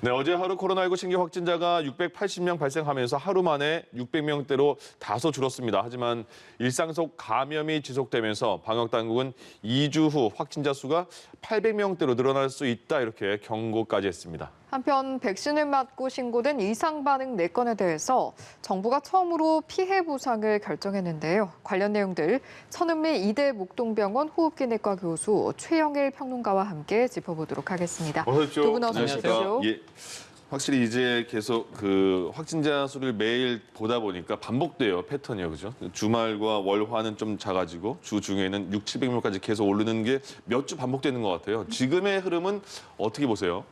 네, 어제 하루 코로나19 신규 확진자가 680명 발생하면서 하루 만에 600명대로 다소 줄었습니다. 하지만 일상 속 감염이 지속되면서 방역당국은 2주 후 확진자 수가 800명대로 늘어날 수 있다 이렇게 경고까지 했습니다. 한편 백신을 맞고 신고된 이상 반응 4건에 대해서 정부가 처음으로 피해 보상을 결정했는데요. 관련 내용들 천은미 이대 목동병원 호흡기내과 교수 최영일 평론가와 함께 짚어보도록 하겠습니다. 어서 오십시오. 두 분 어서 오십시오. 예. 확실히 이제 계속 그 확진자 수를 매일 보다 보니까 반복돼요, 패턴이요, 그죠? 주말과 월화는 좀 작아지고 주 중에는 700명까지 계속 오르는 게 몇 주 반복되는 것 같아요. 지금의 흐름은 어떻게 보세요?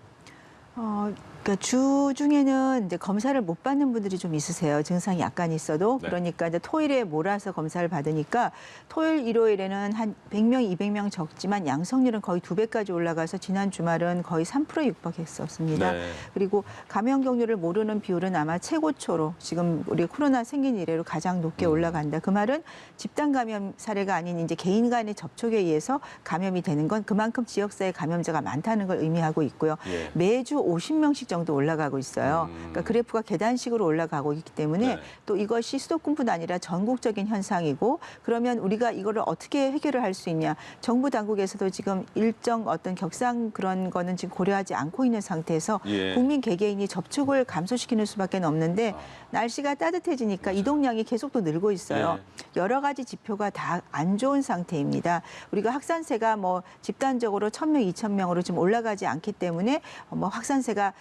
그러니까 주 중에는 이제 검사를 못 받는 분들이 좀 있으세요. 증상이 약간 있어도. 네. 그러니까 이제 토일에 몰아서 검사를 받으니까 토일, 일요일에는 한 100명, 200명 적지만 양성률은 거의 2배까지 올라가서 지난 주말은 거의 3%에 육박했었습니다. 네. 그리고 감염 경로를 모르는 비율은 아마 최고초로 지금 우리 코로나 생긴 이래로 가장 높게 올라간다. 그 말은 집단 감염 사례가 아닌 이제 개인 간의 접촉에 의해서 감염이 되는 건 그만큼 지역사회 감염자가 많다는 걸 의미하고 있고요. 예. 매주 50명씩 정도 올라가고 있어요. 그러니까 그래프가 계단식으로 올라가고 있기 때문에 네. 또 이것이 수도권뿐 아니라 전국적인 현상이고 그러면 우리가 이거를 어떻게 해결을 할 수 있냐. 정부 당국에서도 지금 일정 어떤 격상 그런 거는 지금 고려하지 않고 있는 상태에서 예. 국민 개개인이 접촉을 감소시키는 수밖에 없는데 날씨가 따뜻해지니까 이동량이 계속 또 늘고 있어요. 여러 가지 지표가 다 안 좋은 상태입니다. 우리가 확산세가 뭐 집단적으로 1000명, 2000명으로 좀 올라가지 않기 때문에 뭐 확산세가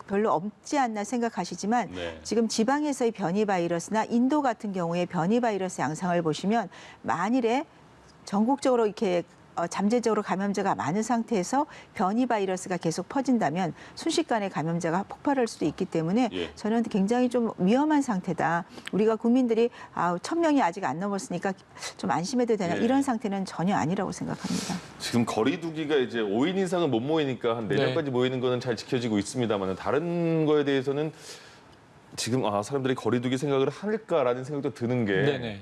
별로 없지 않나 생각하시지만 네. 지금 지방에서의 변이 바이러스나 인도 같은 경우에 변이 바이러스 양상을 보시면 만일에 전국적으로 이렇게 잠재적으로 감염자가 많은 상태에서 변이 바이러스가 계속 퍼진다면 순식간에 감염자가 폭발할 수도 있기 때문에 예. 저는 굉장히 좀 위험한 상태다. 우리가 국민들이 1000명이 아직 안 넘었으니까 좀 안심해도 되나 예. 이런 상태는 전혀 아니라고 생각합니다. 지금 거리 두기가 이제 5인 이상은 못 모이니까 한 4명까지 모이는 거는 잘 지켜지고 있습니다만 다른 거에 대해서는 지금 사람들이 거리 두기 생각을 할까라는 생각도 드는 게 네네.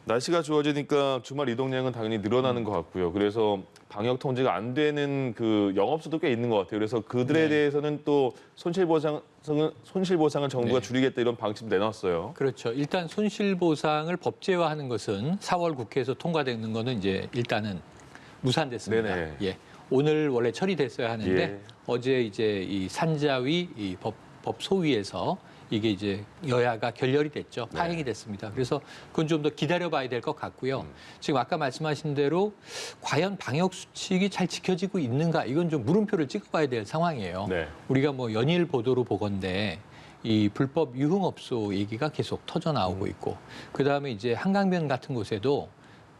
날씨가 좋아지니까 주말 이동량은 당연히 늘어나는 것 같고요. 그래서 방역 통제가 안 되는 그 영업소도 꽤 있는 것 같아요. 그래서 그들에 네. 대해서는 또 손실보상을 정부가 네. 줄이겠다 이런 방침 내놨어요. 그렇죠. 일단 손실보상을 법제화하는 것은 4월 국회에서 통과되는 거는 이제 일단은 무산됐습니다. 네네. 예. 오늘 원래 처리됐어야 하는데 예. 어제 이제 이 산자위 이 법소위에서 이게 이제 여야가 결렬이 됐죠. 네. 파행이 됐습니다. 그래서 그건 좀 더 기다려봐야 될 것 같고요. 지금 아까 말씀하신 대로 과연 방역 수칙이 잘 지켜지고 있는가 이건 좀 물음표를 찍어봐야 될 상황이에요. 네. 우리가 뭐 연일 보도로 보건데 이 불법 유흥업소 얘기가 계속 터져 나오고 있고 그다음에 이제 한강변 같은 곳에도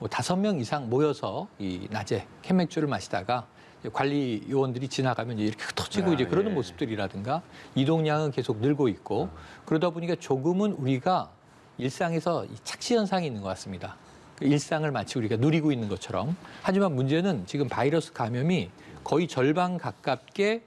뭐 5명 이상 모여서 이 낮에 캔맥주를 마시다가 관리 요원들이 지나가면 이렇게 흩어지고 이제 그러는 예. 모습들이라든가 이동량은 계속 늘고 있고 그러다 보니까 조금은 우리가 일상에서 이 착시 현상이 있는 것 같습니다. 그 일상을 마치 우리가 누리고 있는 것처럼. 하지만 문제는 지금 바이러스 감염이 거의 절반 가깝게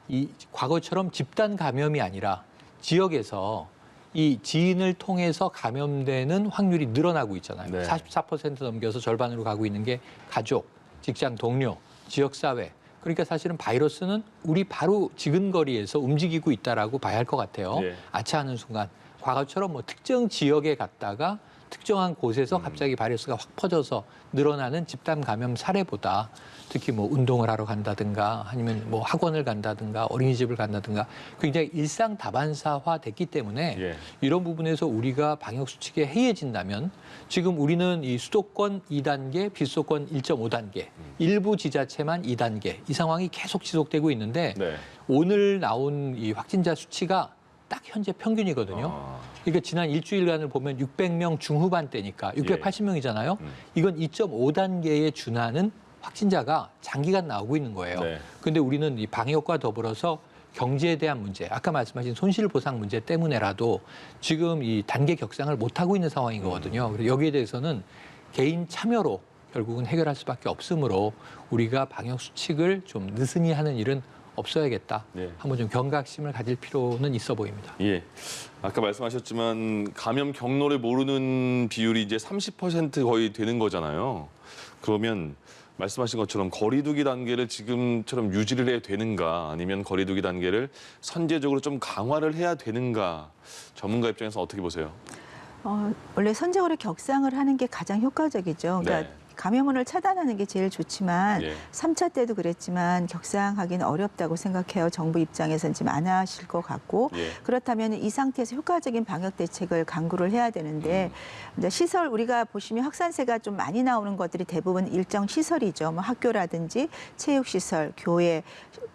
이 과거처럼 집단 감염이 아니라 지역에서 이 지인을 통해서 감염되는 확률이 늘어나고 있잖아요. 네. 44% 넘겨서 절반으로 가고 있는 게 가족, 직장 동료, 지역사회. 그러니까 사실은 바이러스는 우리 바로 지근거리에서 움직이고 있다라고 봐야 할 것 같아요. 예. 아차하는 순간. 과거처럼 뭐 특정 지역에 갔다가 특정한 곳에서 갑자기 바이러스가 확 퍼져서 늘어나는 집단 감염 사례보다 특히 뭐 운동을 하러 간다든가 아니면 뭐 학원을 간다든가 어린이집을 간다든가 굉장히 일상 다반사화 됐기 때문에 예. 이런 부분에서 우리가 방역 수칙에 해이해진다면 지금 우리는 이 수도권 2단계, 비수도권 1.5단계, 일부 지자체만 2단계 이 상황이 계속 지속되고 있는데 네. 오늘 나온 이 확진자 수치가 딱 현재 평균이거든요. 그러니까 지난 일주일간을 보면 600명 중후반대니까 680명이잖아요. 이건 2.5단계에 준하는 확진자가 장기간 나오고 있는 거예요. 네. 근데 우리는 이 방역과 더불어서 경제에 대한 문제, 아까 말씀하신 손실보상 문제 때문에라도 지금 이 단계 격상을 못하고 있는 상황인 거거든요. 그래서 여기에 대해서는 개인 참여로 결국은 해결할 수밖에 없으므로 우리가 방역 수칙을 좀 느슨히 하는 일은 없어야겠다. 네. 한번 좀 경각심을 가질 필요는 있어 보입니다. 예. 아까 말씀하셨지만 감염 경로를 모르는 비율이 이제 30% 거의 되는 거잖아요. 그러면 말씀하신 것처럼 거리두기 단계를 지금처럼 유지를 해야 되는가 아니면 거리두기 단계를 선제적으로 좀 강화를 해야 되는가 전문가 입장에서 어떻게 보세요? 원래 선제적으로 격상을 하는 게 가장 효과적이죠. 그러니까 네. 감염원을 차단하는 게 제일 좋지만 예. 3차 때도 그랬지만 격상하기는 어렵다고 생각해요. 정부 입장에서는 지금 안 하실 것 같고 예. 그렇다면 이 상태에서 효과적인 방역 대책을 강구를 해야 되는데 이제 시설 우리가 보시면 확산세가 좀 많이 나오는 것들이 대부분 일정 시설이죠. 뭐 학교라든지 체육시설, 교회,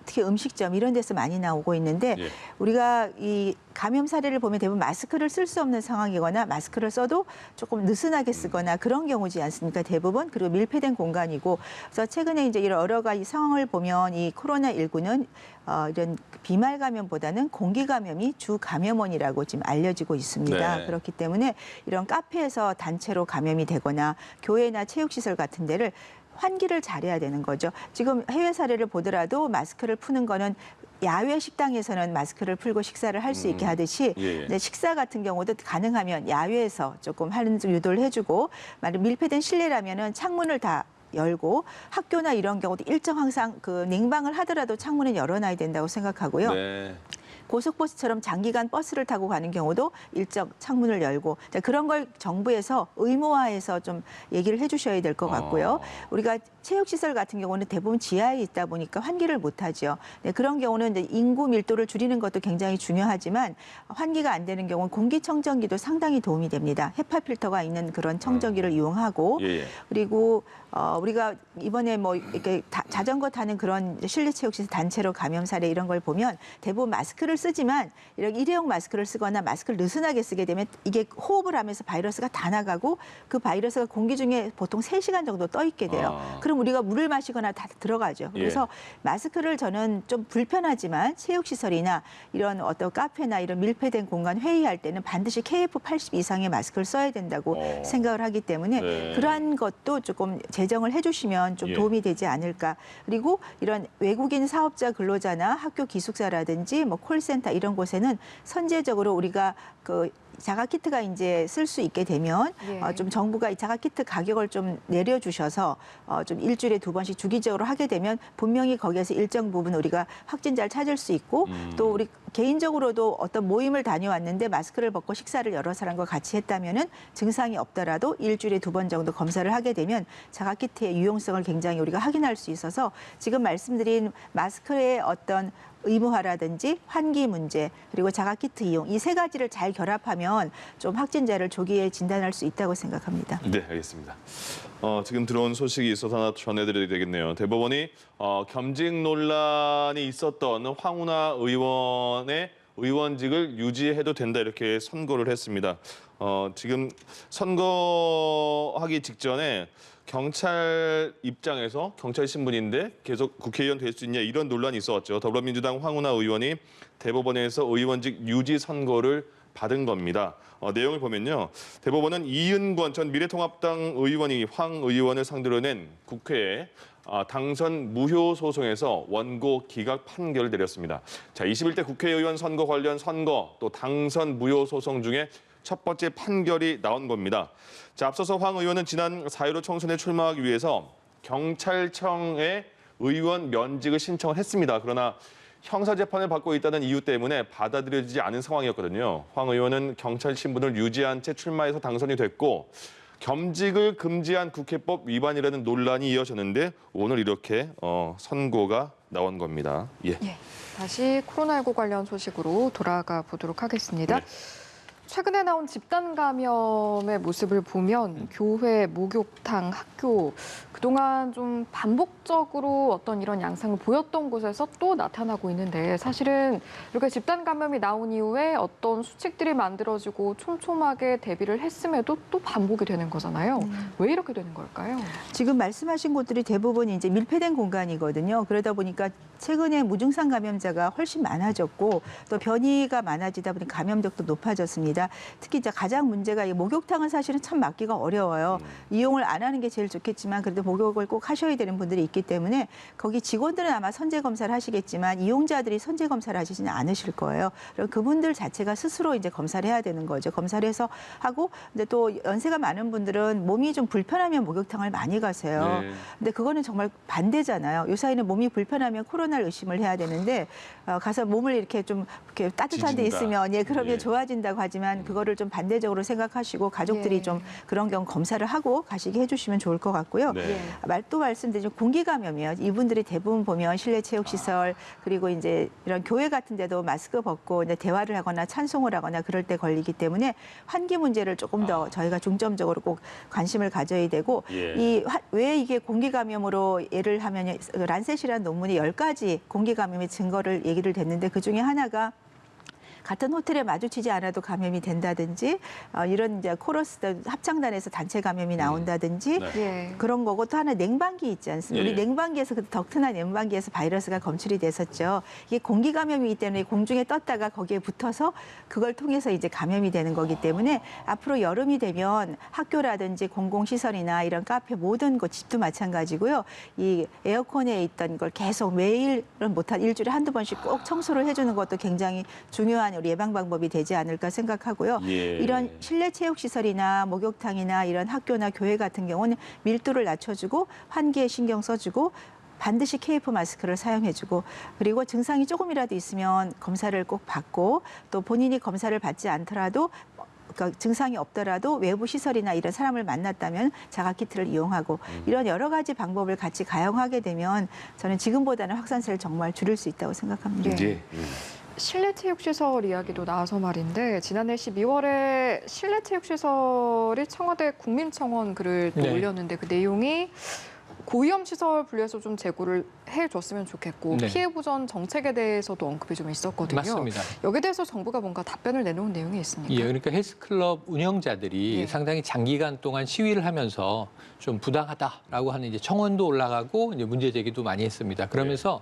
특히 음식점 이런 데서 많이 나오고 있는데 예. 우리가 이 감염 사례를 보면 대부분 마스크를 쓸 수 없는 상황이거나 마스크를 써도 조금 느슨하게 쓰거나 그런 경우지 않습니까? 대부분 그리고 밀폐된 공간이고 그래서 최근에 이제 여러 가지 상황을 보면 이 코로나19는 이런 비말 감염보다는 공기 감염이 주 감염원이라고 지금 알려지고 있습니다. 네. 그렇기 때문에 이런 카페에서 단체로 감염이 되거나 교회나 체육시설 같은 데를 환기를 잘해야 되는 거죠. 지금 해외 사례를 보더라도 마스크를 푸는 거는 야외 식당에서는 마스크를 풀고 식사를 할 수 있게 하듯이 예. 이제 식사 같은 경우도 가능하면 야외에서 조금 하는 유도를 해주고 만약 밀폐된 실내라면은 창문을 다 열고 학교나 이런 경우도 일정 항상 그 냉방을 하더라도 창문을 열어놔야 된다고 생각하고요. 네. 고속버스처럼 장기간 버스를 타고 가는 경우도 일정 창문을 열고 그런 걸 정부에서 의무화해서 좀 얘기를 해주셔야 될 것 같고요. 우리가 체육시설 같은 경우는 대부분 지하에 있다 보니까 환기를 못하죠. 네, 그런 경우는 이제 인구 밀도를 줄이는 것도 굉장히 중요하지만 환기가 안 되는 경우는 공기청정기도 상당히 도움이 됩니다. 헤파 필터가 있는 그런 청정기를 이용하고 예. 그리고 우리가 이번에 뭐 이렇게 자전거 타는 그런 실내 체육시설 단체로 감염 사례 이런 걸 보면 대부분 마스크를 쓰지만 이런 일회용 마스크를 쓰거나 마스크를 느슨하게 쓰게 되면 이게 호흡을 하면서 바이러스가 다 나가고 그 바이러스가 공기 중에 보통 3시간 정도 떠 있게 돼요. 그럼 우리가 물을 마시거나 다 들어가죠. 그래서 마스크를 저는 좀 불편하지만 체육시설이나 이런 어떤 카페나 이런 밀폐된 공간 회의할 때는 반드시 KF80 이상의 마스크를 써야 된다고 생각을 하기 때문에 네. 그러한 것도 조금 제정을 해주시면 좀 예. 도움이 되지 않을까. 그리고 이런 외국인 사업자 근로자나 학교 기숙사라든지 뭐 콜센터 이런 곳에는 선제적으로 우리가 그 자가키트가 이제 쓸 수 있게 되면 예. 좀 정부가 이 자가키트 가격을 좀 내려주셔서 좀 일주일에 2번씩 주기적으로 하게 되면 분명히 거기에서 일정 부분 우리가 확진자를 찾을 수 있고 또 우리 개인적으로도 어떤 모임을 다녀왔는데 마스크를 벗고 식사를 여러 사람과 같이 했다면은 증상이 없더라도 일주일에 2번 정도 검사를 하게 되면 자가키트의 유용성을 굉장히 우리가 확인할 수 있어서 지금 말씀드린 마스크의 어떤 의무화라든지 환기 문제 그리고 자가키트 이용 이 3가지를 잘 결합하면 좀 확진자를 조기에 진단할 수 있다고 생각합니다. 네, 알겠습니다. 지금 들어온 소식이 있어서 하나 전해드려야 되겠네요. 대법원이 겸직 논란이 있었던 황운하 의원의 의원직을 유지해도 된다 이렇게 선고를 했습니다. 지금 선거하기 직전에 경찰 입장에서 경찰 신분인데 계속 국회의원 될 수 있냐 이런 논란이 있었죠. 더불어민주당 황운하 의원이 대법원에서 의원직 유지 선고를 받은 겁니다. 내용을 보면요. 대법원은 이은권 전 미래통합당 의원이 황 의원을 상대로 낸 국회에 당선 무효 소송에서 원고 기각 판결을 내렸습니다. 자, 21대 국회의원 선거 관련 선거 또 당선 무효 소송 중에 첫 번째 판결이 나온 겁니다. 자, 앞서서 황 의원은 지난 4.15 총선에 출마하기 위해서 경찰청에 의원 면직을 신청을 했습니다. 그러나 형사재판을 받고 있다는 이유 때문에 받아들여지지 않은 상황이었거든요. 황 의원은 경찰 신분을 유지한 채 출마해서 당선이 됐고 겸직을 금지한 국회법 위반이라는 논란이 이어졌는데 오늘 이렇게 선고가 나온 겁니다. 예. 예, 다시 코로나19 관련 소식으로 돌아가 보도록 하겠습니다. 네. 최근에 나온 집단 감염의 모습을 보면 교회, 목욕탕, 학교 그동안 좀 반복적으로 어떤 이런 양상을 보였던 곳에서 또 나타나고 있는데 사실은 이렇게 집단 감염이 나온 이후에 어떤 수칙들이 만들어지고 촘촘하게 대비를 했음에도 또 반복이 되는 거잖아요. 왜 이렇게 되는 걸까요? 지금 말씀하신 곳들이 대부분 이제 밀폐된 공간이거든요. 그러다 보니까 최근에 무증상 감염자가 훨씬 많아졌고 또 변이가 많아지다 보니 감염력도 높아졌습니다. 특히 이제 가장 문제가 이 목욕탕은 사실은 참 막기가 어려워요. 이용을 안 하는 게 제일 좋겠지만 그래도 목욕을 꼭 하셔야 되는 분들이 있기 있기 때문에 거기 직원들은 아마 선제 검사를 하시겠지만 이용자들이 선제 검사를 하시지는 않으실 거예요. 그럼 그분들 자체가 스스로 이제 검사를 해야 되는 거죠. 검사를 해서 하고 근데 또 연세가 많은 분들은 몸이 좀 불편하면 목욕탕을 많이 가세요. 네. 근데 그거는 정말 반대잖아요. 요사이는 몸이 불편하면 코로나를 의심을 해야 되는데 가서 몸을 이렇게 좀 이렇게 따뜻한 데 지진다. 있으면 그러면 예. 좋아진다고 하지만 그거를 좀 반대적으로 생각하시고 가족들이 예. 좀 그런 경우 검사를 하고 가시게 해주시면 좋을 것 같고요. 네. 또 말씀드린 공기 감염이요. 이분들이 대부분 보면 실내 체육 시설 그리고 이제 이런 교회 같은 데도 마스크 벗고 이제 대화를 하거나 찬송을 하거나 그럴 때 걸리기 때문에 환기 문제를 조금 더 저희가 중점적으로 꼭 관심을 가져야 되고 예. 왜 이게 공기 감염으로 예를 하면 란셋이라는 논문이 10가지 공기 감염의 증거를 얘기를 됐는데 그중에 하나가 같은 호텔에 마주치지 않아도 감염이 된다든지 이런 이제 코러스 합창단에서 단체 감염이 나온다든지 네. 예. 그런 거고 또 하나 냉방기 있지 않습니까? 예. 우리 냉방기에서 그 덕트나 냉방기에서 바이러스가 검출이 됐었죠. 이게 공기 감염이기 때문에 공중에 떴다가 거기에 붙어서 그걸 통해서 이제 감염이 되는 거기 때문에 앞으로 여름이 되면 학교라든지 공공시설이나 이런 카페 모든 곳 집도 마찬가지고요. 이 에어컨에 있던 걸 계속 매일은 못한 일주일에 한두 번씩 꼭 청소를 해주는 것도 굉장히 중요한 우리 예방 방법이 되지 않을까 생각하고요. 예. 이런 실내 체육 시설이나 목욕탕이나 이런 학교나 교회 같은 경우는 밀도를 낮춰주고 환기에 신경 써주고 반드시 KF 마스크를 사용해주고 그리고 증상이 조금이라도 있으면 검사를 꼭 받고 또 본인이 검사를 받지 않더라도 그러니까 증상이 없더라도 외부 시설이나 이런 사람을 만났다면 자가키트를 이용하고 이런 여러 가지 방법을 같이 가용하게 되면 저는 지금보다는 확산세를 정말 줄일 수 있다고 생각합니다. 예. 예. 실내 체육시설 이야기도 나와서 말인데 지난해 12월에 실내 체육시설이 청와대 국민청원 글을 또 네. 올렸는데 그 내용이 고위험 시설 분류해서 좀 제고를 해줬으면 좋겠고 네. 피해 보전 정책에 대해서도 언급이 좀 있었거든요. 맞습니다. 여기에 대해서 정부가 뭔가 답변을 내놓은 내용이 있습니까? 예, 그러니까 헬스클럽 운영자들이 예. 상당히 장기간 동안 시위를 하면서 좀 부당하다라고 하는 이제 청원도 올라가고 이제 문제 제기도 많이 했습니다. 그러면서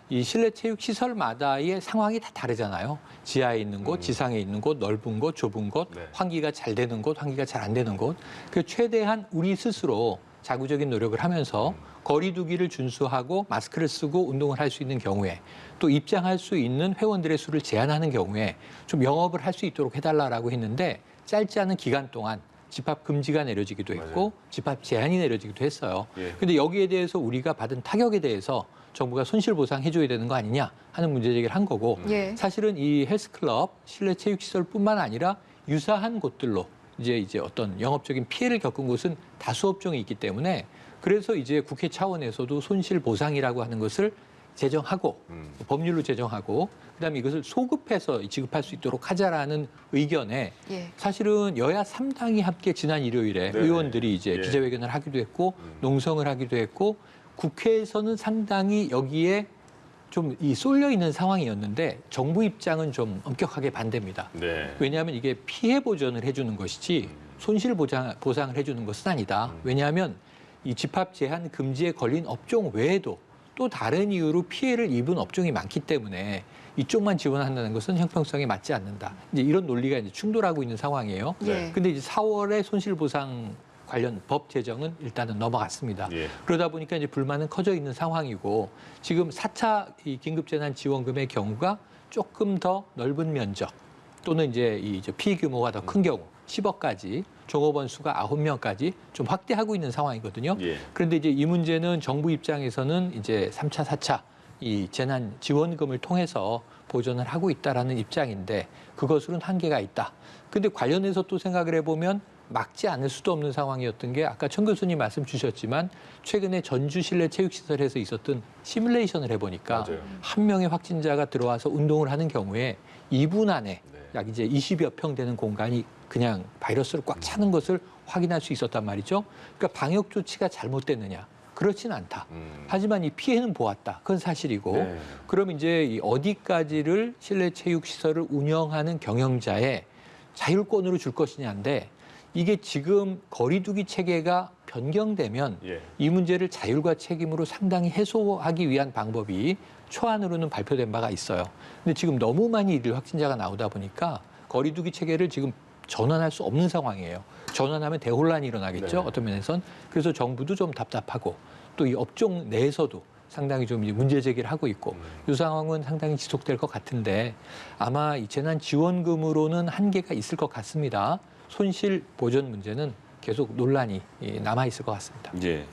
이 실내 체육 시설마다의 상황이 다 다르잖아요. 지하에 있는 곳, 지상에 있는 곳, 넓은 곳, 좁은 곳, 네. 환기가 잘 되는 곳, 환기가 잘 안 되는 곳. 그 최대한 우리 스스로 자구적인 노력을 하면서 거리 두기를 준수하고 마스크를 쓰고 운동을 할 수 있는 경우에 또 입장할 수 있는 회원들의 수를 제한하는 경우에 좀 영업을 할 수 있도록 해달라고 했는데 짧지 않은 기간 동안 집합 금지가 내려지기도 했고 맞아요. 집합 제한이 내려지기도 했어요. 예. 근데 여기에 대해서 우리가 받은 타격에 대해서 정부가 손실보상해줘야 되는 거 아니냐 하는 문제 제기를 한 거고 예. 사실은 이 헬스클럽, 실내 체육시설뿐만 아니라 유사한 곳들로 이제 어떤 영업적인 피해를 겪은 곳은 다수 업종이 있기 때문에 그래서 이제 국회 차원에서도 손실보상이라고 하는 것을 제정하고 법률로 제정하고 그다음에 이것을 소급해서 지급할 수 있도록 하자라는 의견에 예. 사실은 여야 3당이 함께 지난 일요일에 네네. 의원들이 이제 예. 기자회견을 하기도 했고 농성을 하기도 했고 국회에서는 상당히 여기에 좀 이 쏠려 있는 상황이었는데 정부 입장은 좀 엄격하게 반대입니다. 네. 왜냐하면 이게 피해 보전을 해주는 것이지 손실 보상을 해주는 것은 아니다. 왜냐하면 이 집합 제한 금지에 걸린 업종 외에도 또 다른 이유로 피해를 입은 업종이 많기 때문에 이쪽만 지원한다는 것은 형평성에 맞지 않는다. 이제 이런 논리가 이제 충돌하고 있는 상황이에요. 예. 근데 이제 4월에 손실보상 관련 법 제정은 일단은 넘어갔습니다. 예. 그러다 보니까 이제 불만은 커져 있는 상황이고 지금 4차 이 긴급재난지원금의 경우가 조금 더 넓은 면적 또는 이제 이 피해 규모가 더 큰 경우 10억까지 종업원 수가 9명까지 좀 확대하고 있는 상황이거든요. 예. 그런데 이제 이 문제는 정부 입장에서는 이제 3차, 4차 이 재난 지원금을 통해서 보전을 하고 있다라는 입장인데 그것으로는 한계가 있다. 근데 관련해서 또 생각을 해보면 막지 않을 수도 없는 상황이었던 게 아까 천 교수님 말씀 주셨지만 최근에 전주 실내 체육시설에서 있었던 시뮬레이션을 해보니까 맞아요. 한 명의 확진자가 들어와서 운동을 하는 경우에 2분 안에 약 이제 20여 평 되는 공간이 그냥 바이러스로 꽉 차는 것을 확인할 수 있었단 말이죠. 그러니까 방역 조치가 잘못됐느냐? 그렇지는 않다. 하지만 이 피해는 보았다. 그건 사실이고 네. 그럼 이제 이 어디까지를 실내 체육 시설을 운영하는 경영자의 자율권으로 줄 것이냐인데 이게 지금 거리두기 체계가 변경되면 예. 이 문제를 자율과 책임으로 상당히 해소하기 위한 방법이 초안으로는 발표된 바가 있어요. 근데 지금 너무 많이 일 확진자가 나오다 보니까 거리두기 체계를 지금 전환할 수 없는 상황이에요. 전환하면 대혼란이 일어나겠죠. 네. 어떤 면에선. 그래서 정부도 좀 답답하고 또 이 업종 내에서도 상당히 좀 이제 문제 제기를 하고 있고 이 상황은 상당히 지속될 것 같은데 아마 이 재난지원금으로는 한계가 있을 것 같습니다. 손실 보전 문제는 계속 논란이 남아 있을 것 같습니다. 예.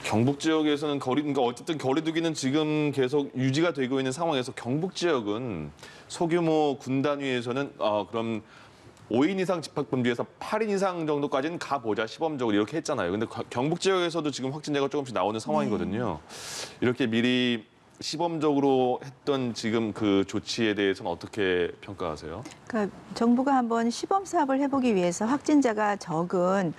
경북 지역에서는 그러니까 어쨌든 거리두기는 지금 계속 유지가 되고 있는 상황에서 경북 지역은 소규모 군 단위에서는 그럼 5인 이상 집합금지에서 8인 이상 정도까지는 가보자 시범적으로 이렇게 했잖아요. 근데 경북 지역에서도 지금 확진자가 조금씩 나오는 상황이거든요. 이렇게 미리 시범적으로 했던 지금 그 조치에 대해서는 어떻게 평가하세요? 그러니까 정부가 한번 시범 사업을 해보기 위해서 확진자가 적은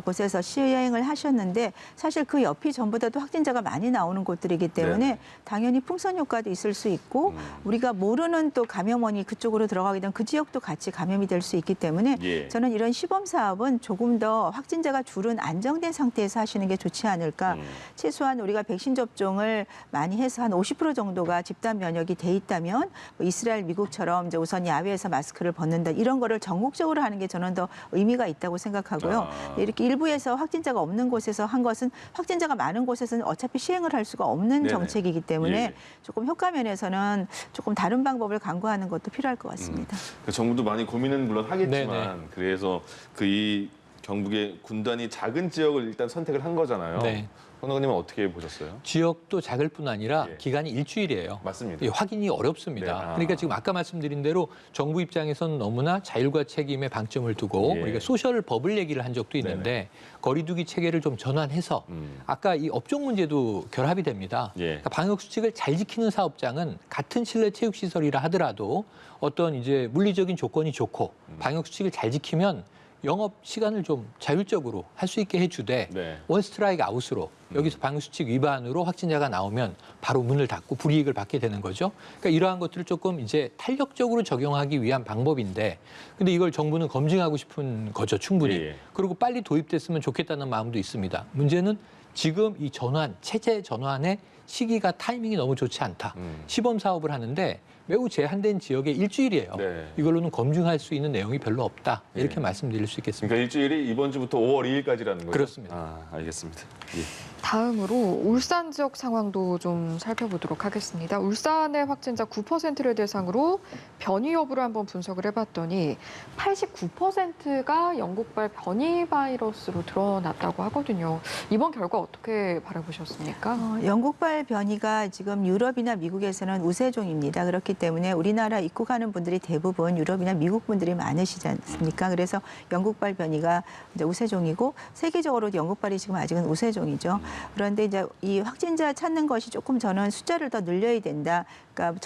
곳에서 시행을 하셨는데 사실 그 옆이 전부 다도 확진자가 많이 나오는 곳들이기 때문에 네네. 당연히 풍선 효과도 있을 수 있고 우리가 모르는 또 감염원이 그쪽으로 들어가게 되면 그 지역도 같이 감염이 될 수 있기 때문에 예. 저는 이런 시범 사업은 조금 더 확진자가 줄은 안정된 상태에서 하시는 게 좋지 않을까. 최소한 우리가 백신 접종을 많이 해서 한 50% 정도가 집단 면역이 돼 있다면 뭐 이스라엘, 미국처럼 이제 우선 야외에서 마스크를 벗는다 이런 거를 전국적으로 하는 게 저는 더 의미가 있다고 생각하고요. 이렇게 일부에서 확진자가 없는 곳에서 한 것은 확진자가 많은 곳에서는 어차피 시행을 할 수가 없는 네네. 정책이기 때문에 예. 조금 효과 면에서는 조금 다른 방법을 강구하는 것도 필요할 것 같습니다. 정부도 많이 고민은 물론 하겠지만 네네. 그래서 이 경북의 군단이 작은 지역을 일단 선택을 한 거잖아요. 네. 황 의원님은 어떻게 보셨어요? 지역도 작을 뿐 아니라 예. 기간이 일주일이에요. 맞습니다. 확인이 어렵습니다. 네. 그러니까 지금 아까 말씀드린 대로 정부 입장에서는 너무나 자율과 책임에 방점을 두고 예. 우리가 소셜 버블 얘기를 한 적도 있는데 거리두기 체계를 좀 전환해서 아까 이 업종 문제도 결합이 됩니다. 예. 그러니까 방역 수칙을 잘 지키는 사업장은 같은 실내 체육시설이라 하더라도 어떤 이제 물리적인 조건이 좋고 방역 수칙을 잘 지키면 영업 시간을 좀 자율적으로 할 수 있게 해주되 네. 원 스트라이크 아웃으로 여기서 방역수칙 위반으로 확진자가 나오면 바로 문을 닫고 불이익을 받게 되는 거죠. 그러니까 이러한 것들을 조금 이제 탄력적으로 적용하기 위한 방법인데 근데 이걸 정부는 검증하고 싶은 거죠, 충분히. 예. 그리고 빨리 도입됐으면 좋겠다는 마음도 있습니다. 문제는 지금 이 전환, 체제 전환의 시기가 타이밍이 너무 좋지 않다. 시범 사업을 하는데 매우 제한된 지역에 일주일이에요. 네. 이걸로는 검증할 수 있는 내용이 별로 없다. 이렇게 네. 말씀드릴 수 있겠습니다. 그러니까 일주일이 이번 주부터 5월 2일까지라는 거죠? 그렇습니다. 알겠습니다. 예. 다음으로 울산 지역 상황도 좀 살펴보도록 하겠습니다. 울산의 확진자 9%를 대상으로 변이 여부를 한번 분석을 해봤더니 89%가 영국발 변이 바이러스로 드러났다고 하거든요. 이번 결과 어떻게 바라보셨습니까? 영국발 변이가 지금 유럽이나 미국에서는 우세종입니다. 그렇기 때문에 우리나라 입국하는 분들이 대부분 유럽이나 미국 분들이 많으시지 않습니까? 그래서 영국발 변이가 이제 우세종이고 세계적으로 영국발이 지금 아직은 우세종이죠. 그런데 이제 이 확진자 찾는 것이 조금 저는 숫자를 더 늘려야 된다. 그러니까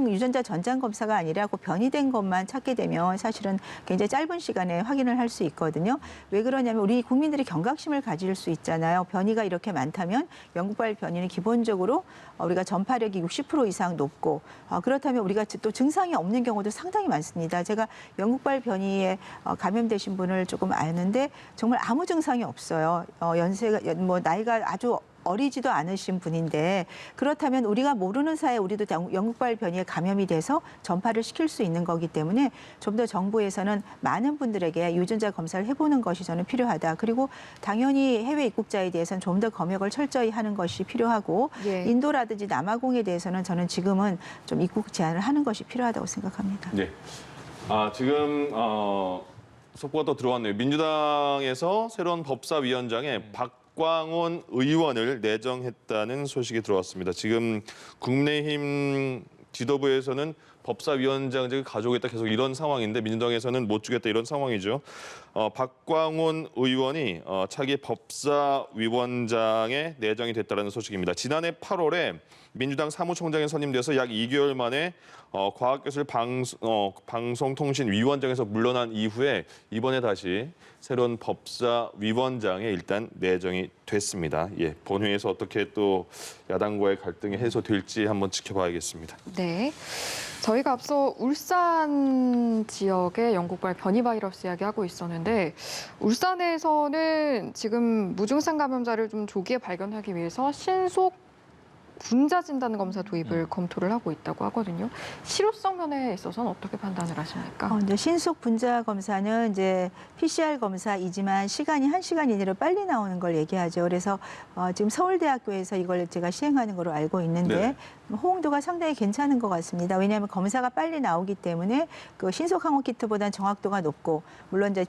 유전자 전장 검사가 아니라 그 변이된 것만 찾게 되면 사실은 굉장히 짧은 시간에 확인을 할 수 있거든요. 왜 그러냐면 우리 국민들이 경각심을 가질 수 있잖아요. 변이가 이렇게 많다면 영국발 변이는 기본적으로 우리가 전파력이 60% 이상 높고 그렇다면 우리가 또 증상이 없는 경우도 상당히 많습니다. 제가 영국발 변이에 감염되신 분을 조금 아는데 정말 아무 증상이 없어요. 연세가 뭐 나이가 아주 어리지도 않으신 분인데 그렇다면 우리가 모르는 사이에 우리도 영국발 변이에 감염이 돼서 전파를 시킬 수 있는 거기 때문에 좀 더 정부에서는 많은 분들에게 유전자 검사를 해보는 것이 저는 필요하다. 그리고 당연히 해외 입국자에 대해서는 좀 더 검역을 철저히 하는 것이 필요하고 예. 인도라든지 남아공에 대해서는 저는 지금은 좀 입국 제한을 하는 것이 필요하다고 생각합니다. 네. 지금 속보가 또 들어왔네요. 민주당에서 새로운 법사위원장에 박광온 의원을 내정했다는 소식이 들어왔습니다. 지금 국민의힘 지도부에서는 법사위원장직을 가져오겠다 계속 이런 상황인데 민주당에서는 못 주겠다 이런 상황이죠. 박광온 의원이 차기 법사위원장에 내정이 됐다는 소식입니다. 지난해 8월에 민주당 사무총장에 선임돼서 약 2개월 만에 과학기술 방송통신위원장에서 물러난 이후에 이번에 다시 새로운 법사위원장에 일단 내정이 됐습니다. 예, 본회의에서 어떻게 또 야당과의 갈등이 해소될지 한번 지켜봐야겠습니다. 네. 저희가 앞서 울산 지역의 영국발 변이 바이러스 이야기하고 있었는데 울산에서는 지금 무증상 감염자를 좀 조기에 발견하기 위해서 신속 분자 진단 검사 도입을 검토를 하고 있다고 하거든요. 실효성 면에 있어서는 어떻게 판단을 하십니까? 이제 신속 분자 검사는 이제 PCR 검사이지만 시간이 1시간 이내로 빨리 나오는 걸 얘기하죠. 그래서 지금 서울대학교에서 이걸 제가 시행하는 걸로 알고 있는데 호응도가 상당히 괜찮은 것 같습니다. 왜냐하면 검사가 빨리 나오기 때문에 그 신속 항원 키트보다는 정확도가 높고 물론 이제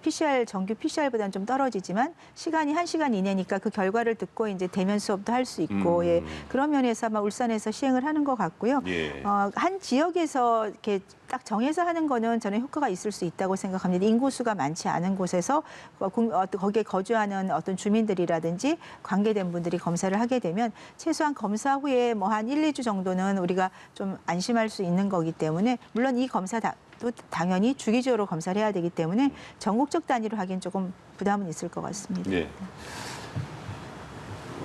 정규 PCR보다는 좀 떨어지지만 시간이 1시간 이내니까 그 결과를 듣고 이제 대면 수업도 할 수 있고 예, 그런 면에서 아마 울산에서 시행을 하는 것 같고요. 예. 한 지역에서 이렇게 딱 정해서 하는 거는 저는 효과가 있을 수 있다고 생각합니다. 인구수가 많지 않은 곳에서 거기에 거주하는 어떤 주민들이라든지 관계된 분들이 검사를 하게 되면 최소한 검사 후에 뭐 한 1, 2주 정도는 우리가 좀 안심할 수 있는 거기 때문에 물론 이 또 당연히 주기적으로 검사를 해야 되기 때문에 전국적 단위로 하기엔 조금 부담은 있을 것 같습니다. 예.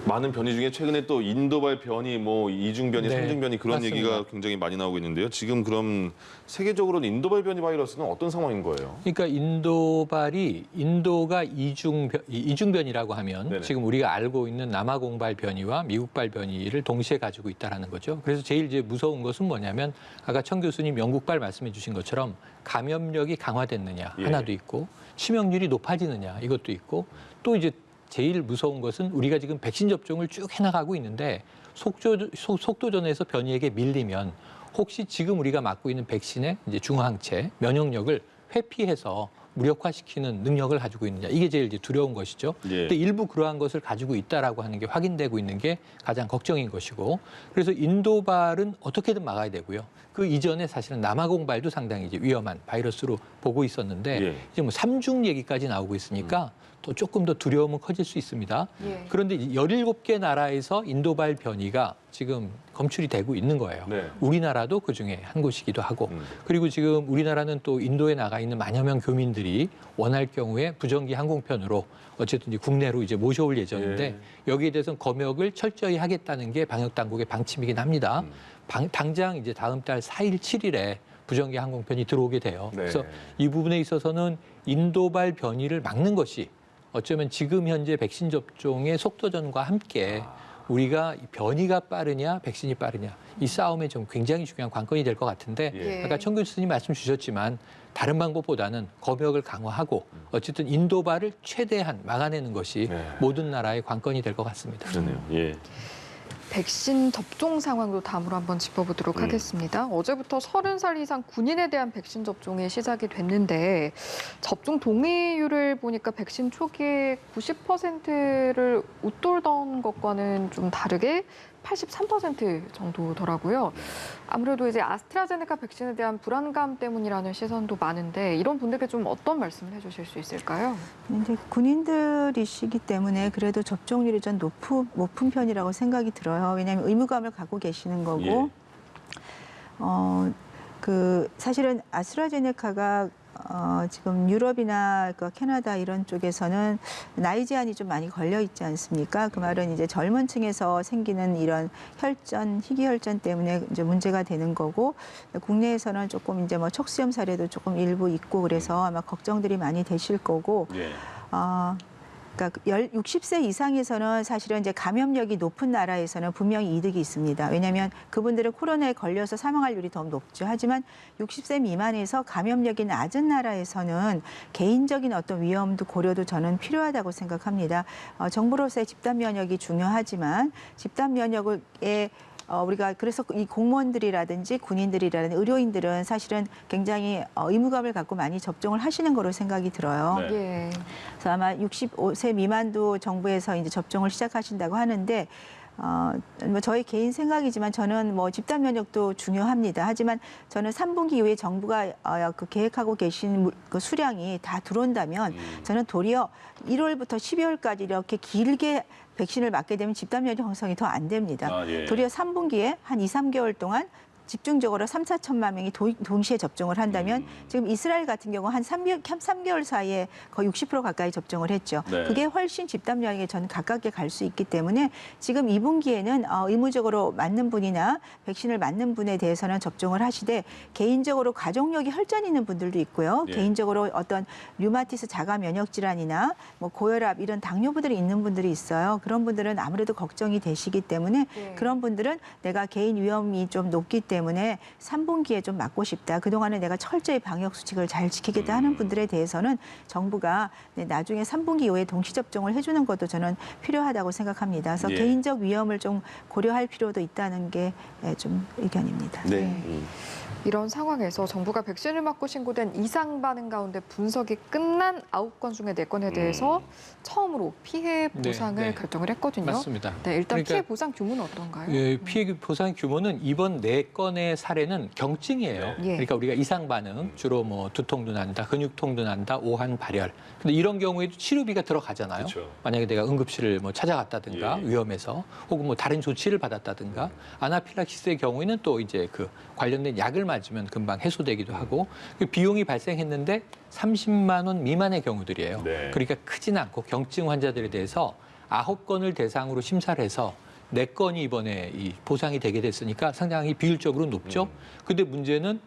많은 변이 중에 최근에 또 인도발 변이, 뭐 이중 변이, 네, 삼중 변이 그런 맞습니다. 얘기가 굉장히 많이 나오고 있는데요. 지금 그럼 세계적으로는 인도발 변이 바이러스는 어떤 상황인 거예요? 그러니까 인도가 이중변이라고 하면 네네. 지금 우리가 알고 있는 남아공발 변이와 미국발 변이를 동시에 가지고 있다라는 거죠. 그래서 제일 이제 무서운 것은 뭐냐면 아까 청 교수님 영국발 말씀해 주신 것처럼 감염력이 강화됐느냐 예. 하나도 있고 치명률이 높아지느냐 이것도 있고 또 이제 제일 무서운 것은 우리가 지금 백신 접종을 쭉 해나가고 있는데 속도전에서 변이에게 밀리면 혹시 지금 우리가 맞고 있는 백신의 이제 중화항체 면역력을 회피해서 무력화시키는 능력을 가지고 있느냐 이게 제일 이제 두려운 것이죠. 예. 근데 일부 그러한 것을 가지고 있다라고 하는 게 확인되고 있는 게 가장 걱정인 것이고 그래서 인도발은 어떻게든 막아야 되고요. 그 이전에 사실은 남아공발도 상당히 이제 위험한 바이러스로 보고 있었는데 예. 이제 뭐 3중 얘기까지 나오고 있으니까 또 조금 더 두려움은 커질 수 있습니다. 예. 그런데 17개 나라에서 인도발 변이가 지금 검출이 되고 있는 거예요. 네. 우리나라도 그중에 한 곳이기도 하고 그리고 지금 우리나라는 또 인도에 나가 있는 만여 명 교민들이 원할 경우에 부정기 항공편으로 어쨌든 이제 국내로 이제 모셔올 예정인데 예. 여기에 대해서는 검역을 철저히 하겠다는 게 방역 당국의 방침이긴 합니다. 당장 이제 다음 달 4일, 7일에 부정기 항공편이 들어오게 돼요. 네. 그래서 이 부분에 있어서는 인도발 변이를 막는 것이 어쩌면 지금 현재 백신 접종의 속도전과 함께 우리가 변이가 빠르냐 백신이 빠르냐 이 싸움에 좀 굉장히 중요한 관건이 될 것 같은데 예. 아까 청 교수님 말씀 주셨지만 다른 방법보다는 검역을 강화하고 어쨌든 인도발을 최대한 막아내는 것이 네. 모든 나라의 관건이 될 것 같습니다. 그러네요. 예. 백신 접종 상황도 다음으로 한번 짚어보도록 하겠습니다. 어제부터 30살 이상 군인에 대한 백신 접종이 시작이 됐는데 접종 동의율을 보니까 백신 초기에 90%를 웃돌던 것과는 좀 다르게 83% 정도더라고요. 아무래도 이제 아스트라제네카 백신에 대한 불안감 때문이라는 시선도 많은데 이런 분들께 좀 어떤 말씀을 해주실 수 있을까요? 근데 군인들이시기 때문에 그래도 접종률이 좀 높은 편이라고 생각이 들어요. 왜냐하면 의무감을 갖고 계시는 거고, 사실은 아스트라제네카가 지금 유럽이나 캐나다 이런 쪽에서는 나이 제한이 좀 많이 걸려 있지 않습니까? 그 말은 이제 젊은 층에서 생기는 이런 희귀혈전 때문에 이제 문제가 되는 거고, 국내에서는 조금 이제 뭐 척수염 사례도 조금 일부 있고 그래서 아마 걱정들이 많이 되실 거고, 예. 그러니까 60세 이상에서는 사실은 이제 감염력이 높은 나라에서는 분명히 이득이 있습니다. 왜냐하면 그분들은 코로나에 걸려서 사망할 률이 더 높죠. 하지만 60세 미만에서 감염력이 낮은 나라에서는 개인적인 어떤 위험도 고려도 저는 필요하다고 생각합니다. 정부로서의 집단 면역이 중요하지만 집단 면역에 우리가 그래서 이 공무원들이라든지 군인들이라든지 의료인들은 사실은 굉장히 의무감을 갖고 많이 접종을 하시는 거로 생각이 들어요. 네. 예. 그래서 아마 65세 미만도 정부에서 이제 접종을 시작하신다고 하는데 뭐 저희 개인 생각이지만 저는 뭐 집단 면역도 중요합니다. 하지만 저는 3분기 이후에 정부가 그 계획하고 계신 그 수량이 다 들어온다면 저는 도리어 1월부터 12월까지 이렇게 길게 백신을 맞게 되면 집단 면역 형성이 더 안 됩니다. 아, 예. 도리어 3분기에 한 2, 3개월 동안 집중적으로 3, 4천만 명이 동시에 접종을 한다면 지금 이스라엘 같은 경우 한 3개월 사이에 거의 60% 가까이 접종을 했죠. 네. 그게 훨씬 집단면역에 저는 가깝게 갈 수 있기 때문에 지금 2분기에는 의무적으로 맞는 분이나 백신을 맞는 분에 대해서는 접종을 하시되 개인적으로 가족력이 혈전 있는 분들도 있고요. 예. 개인적으로 어떤 류마티스 자가 면역 질환이나 뭐 고혈압 이런 당뇨부들이 있는 분들이 있어요. 그런 분들은 아무래도 걱정이 되시기 때문에 네. 그런 분들은 내가 개인 위험이 좀 높기 때문에 3분기에 좀 맞고 싶다. 그동안에 내가 철저히 방역 수칙을 잘 지키겠다 하는 분들에 대해서는 정부가 나중에 3분기 이후에 동시 접종을 해주는 것도 저는 필요하다고 생각합니다. 그래서 예. 개인적 위험을 좀 고려할 필요도 있다는 게 좀 의견입니다. 네. 네. 이런 상황에서 정부가 백신을 맞고 신고된 이상 반응 가운데 분석이 끝난 9건 중에 4건에 대해서 처음으로 피해 보상을 네. 결정을 했거든요. 맞습니다. 네, 일단 그러니까 피해 보상 규모는 어떤가요? 예, 피해 보상 규모는 이번 4건의 사례는 경증이에요. 네. 예. 그러니까 우리가 이상 반응, 주로 뭐 두통도 난다, 근육통도 난다, 오한, 발열. 근데 이런 경우에도 치료비가 들어가잖아요. 그렇죠. 만약에 내가 응급실을 뭐 찾아갔다든가 예. 위험해서 혹은 뭐 다른 조치를 받았다든가 아나필락시스의 경우에는 또 이제 그 관련된 약을 맞으면 금방 해소되기도 하고 그 비용이 발생했는데 30만 원 미만의 경우들이에요. 네. 그러니까 크진 않고 경증 환자들에 대해서 9건을 대상으로 심사를 해서 4건이 이번에 이 보상이 되게 됐으니까 상당히 비율적으로 높죠. 근데 문제는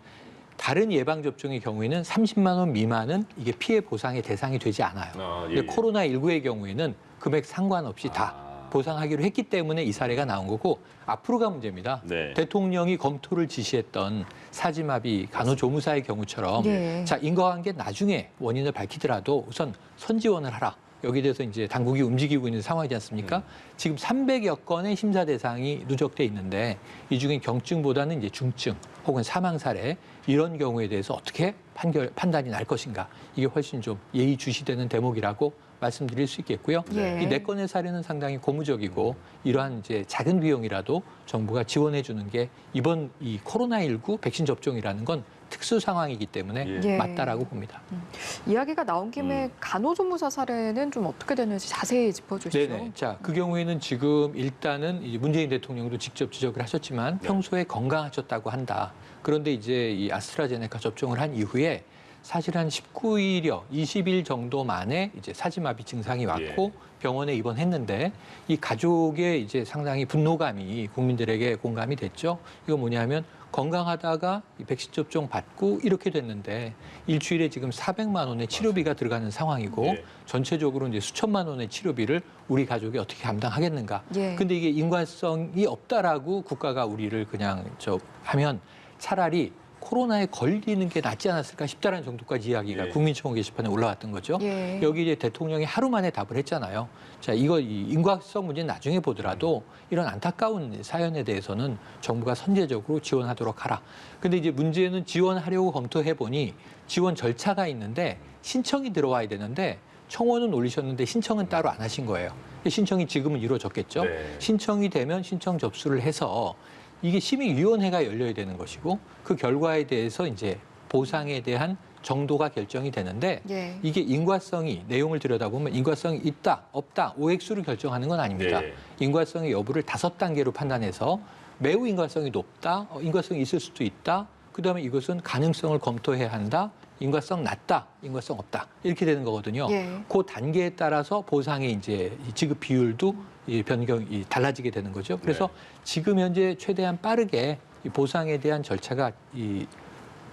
다른 예방접종의 경우에는 30만 원 미만은 이게 피해 보상의 대상이 되지 않아요. 아, 예, 근데 예. 코로나19의 경우에는 금액 상관없이 다 보상하기로 했기 때문에 이 사례가 나온 거고 앞으로가 문제입니다. 네. 대통령이 검토를 지시했던 사지마비 간호조무사의 경우처럼 네. 자 인과관계 나중에 원인을 밝히더라도 우선 선지원을 하라. 여기에 대해서 이제 당국이 움직이고 있는 상황이지 않습니까? 지금 300여 건의 심사 대상이 누적돼 있는데 이 중에 경증보다는 이제 중증 혹은 사망 사례 이런 경우에 대해서 어떻게 판단이 날 것인가 이게 훨씬 좀 예의주시되는 대목이라고 말씀드릴 수 있겠고요. 예. 이 4건의 사례는 상당히 고무적이고 이러한 이제 작은 비용이라도 정부가 지원해 주는 게 이번 이 코로나19 백신 접종이라는 건 특수 상황이기 때문에 예. 맞다라고 봅니다. 이야기가 나온 김에 간호조무사 사례는 좀 어떻게 되는지 자세히 짚어주시죠. 네네. 자, 그 경우에는 지금 일단은 이제 문재인 대통령도 직접 지적을 하셨지만 평소에 건강하셨다고 한다. 그런데 이제 이 아스트라제네카 접종을 한 이후에 사실 한 19일여 20일 정도 만에 이제 사지마비 증상이 왔고 병원에 입원했는데 이 가족의 이제 상당히 분노감이 국민들에게 공감이 됐죠. 이거 뭐냐면 건강하다가 이 백신 접종 받고 이렇게 됐는데 일주일에 지금 400만 원의 치료비가 들어가는 상황이고 예. 전체적으로 이제 수천만 원의 치료비를 우리 가족이 어떻게 감당하겠는가. 예. 근데 이게 인과성이 없다라고 국가가 우리를 그냥 하면 차라리 코로나에 걸리는 게 낫지 않았을까 싶다라는 정도까지 이야기가 예. 국민청원 게시판에 올라왔던 거죠. 예. 여기 이제 대통령이 하루 만에 답을 했잖아요. 자, 이 인과성 문제는 나중에 보더라도 이런 안타까운 사연에 대해서는 정부가 선제적으로 지원하도록 하라. 근데 이제 문제는 지원하려고 검토해 보니 지원 절차가 있는데 신청이 들어와야 되는데 청원은 올리셨는데 신청은 따로 안 하신 거예요. 신청이 지금은 이루어졌겠죠. 네. 신청이 되면 신청 접수를 해서 이게 심의위원회가 열려야 되는 것이고 그 결과에 대해서 이제 보상에 대한 정도가 결정이 되는데 예. 이게 인과성이 내용을 들여다보면 인과성이 있다, 없다, 오획수를 결정하는 건 아닙니다. 네. 인과성의 여부를 5단계로 판단해서 매우 인과성이 높다, 인과성이 있을 수도 있다, 그다음에 이것은 가능성을 검토해야 한다, 인과성 낮다, 인과성 없다 이렇게 되는 거거든요. 예. 그 단계에 따라서 보상의 이제 지급 비율도 변경이 달라지게 되는 거죠. 그래서 지금 현재 최대한 빠르게 이 보상에 대한 절차가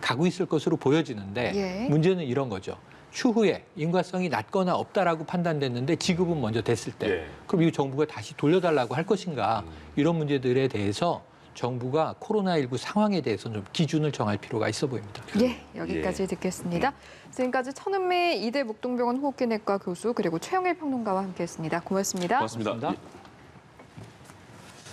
가고 있을 것으로 보여지는데 예. 문제는 이런 거죠. 추후에 인과성이 낮거나 없다라고 판단됐는데 지급은 먼저 됐을 때 예. 그럼 이 정부가 다시 돌려달라고 할 것인가 이런 문제들에 대해서 정부가 코로나19 상황에 대해서는 좀 기준을 정할 필요가 있어 보입니다. 예, 여기까지 듣겠습니다. 지금까지 천은미 이대 목동병원 호흡기내과 교수 그리고 최영일 평론가와 함께했습니다. 고맙습니다. 고맙습니다. 고맙습니다.